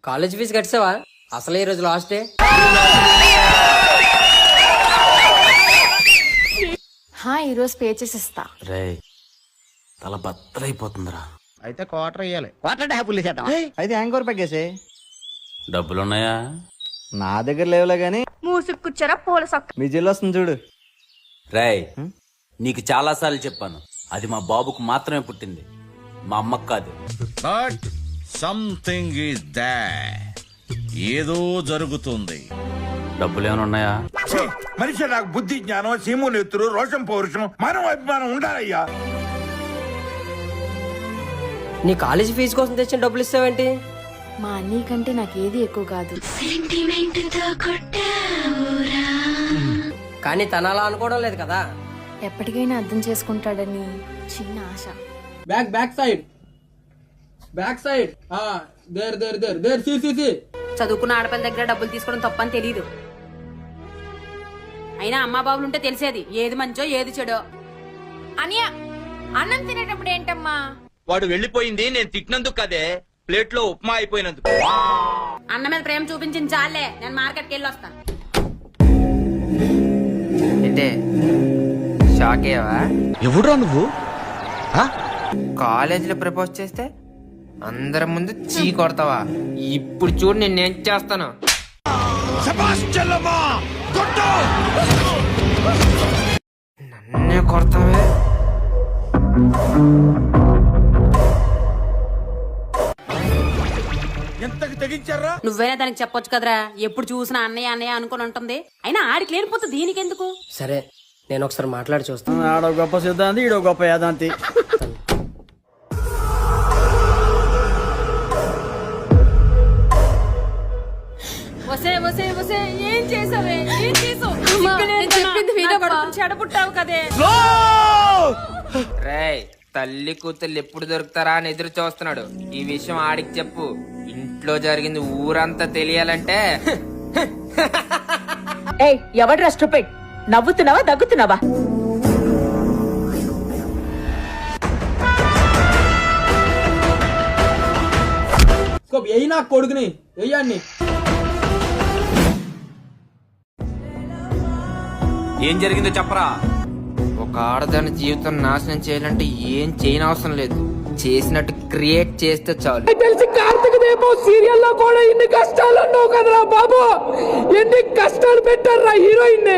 College fee కట్టావా? అసలు ఈ రోజు లాస్ట్ డే. ఈరోజు పే చేసిస్తా. రే తల బద్దలైపోతుందిరా. అయితే క్వార్టర్ వేయాలి. వాటర్ ట్యాపులు చేద్దాం. అయితే హ్యాంగ్ పెగ్గేసే. డబ్బులున్నాయా? నా దగ్గర లేవులే గానీ మూసుకుచ్చారా పూల సొక్క. మీ జిల్లు వస్తుంది చూడు. రేయ్ నీకు చాలా సార్లు చెప్పాను, అది మా బాబుకు మాత్రమే పుట్టింది, మా అమ్మకు కాదు. But something is there. ఏదో జరుగుతుంది. డబ్బులు ఏమైనా ఉన్నాయా? మనిషి నాకు బుద్ధి జ్ఞానం సీము నెత్తురు రోషం పౌరుషం మనం అభిమానం ఉండాలయ్యా. నీ కాలేజ్ ఫీజు కోసం తెచ్చిన డబ్బులు ఇస్తావేంటి? మా అన్నీ కంటే నాకు ఏది ఎక్కువ కాదు. కానీ తన అలా అనుకోవడం లేదు కదా. ఎప్పటికైనా అర్థం చేసుకుంటాడని చిన్న ఆశ. బ్యాక్ సైడ్ దేర్ సి చదువుకున్న ఆడపిల్ల దగ్గర డబ్బులు తీసుకోవడం తప్పని తెలీదు. అయినా అమ్మా బాబులు ఉంటే తెలిసేది ఏది మంచో ఏది చెడో. అనియా అన్నం తినేటప్పుడు ఏంటమ్మా? వాడు వెళ్లిపోయింది నేను తిట్టినందుకు కదే, ప్లేట్ లో ఉప్మా అయిపోయినందుకు. అన్న మీద ప్రేమ చూపించింది చాలే, నేను మార్కెట్కి వెళ్ళి వస్తాను. ఏంటే షాక్ అయ్యావా? ఎవడురా నువ్వు? కాలేజీలో ప్రపోజ్ చేస్తే అందరి ముందు చీ కొడతావా? ఇప్పుడు చూడు నేనేం చేస్తాను. నన్నే కొడతావే? ఎంతకి తెగించారా? నువ్వైనా దానికి చెప్పొచ్చు కదరా, ఎప్పుడు చూసినా అన్నయ్య అన్నయ్య అనుకుని ఉంటుంది. అయినా ఆడికి లేనిపోతే దీనికెందుకు? సరే నేను ఒకసారి మాట్లాడి చూస్తాను. ఆడో గొప్ప సిద్ధాంతి, ఈడో గొప్ప యాదాంతి. ఏం చేసావే? ఏం చేసావు? చెడపుట్టావు కదే. రేయ్ తల్లి కూతుళ్ళు ఎప్పుడు దొరుకుతారా అని ఎదురు చూస్తున్నాడు. ఈ విషయం ఆడికి చెప్పు. ఇంట్లో జరిగింది ఊరంతా తెలియాలంటే ఎవడ్రా స్టూపిడ్? నవ్వుతున్నావా దగ్గుతున్నావా? ఎయ్యి నా కొడుకుని వెయ్యాన్ని. ఏం జరిగిందో చెప్పరా. ఒక ఆడదాని జీవితం నాశనం చేయాలంటే ఏం చేయనవసరం లేదు, చేసినట్టు క్రియేట్ చేస్తే చాలు. తెలిసి కార్తీక దీపం సీరియల్ లో కూడా ఇన్ని కష్టాలు ఉన్నావు కదరా బాబు. ఎన్ని కష్టాలు పెట్టారా హీరోయిన్.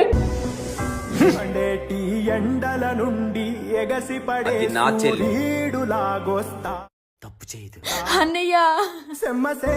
ఎండల నుండి ఎగసి పడే అది నా చెల్లి, లాగొస్తా తప్పు చేయదు. అన్నయ్య సెమ్మసే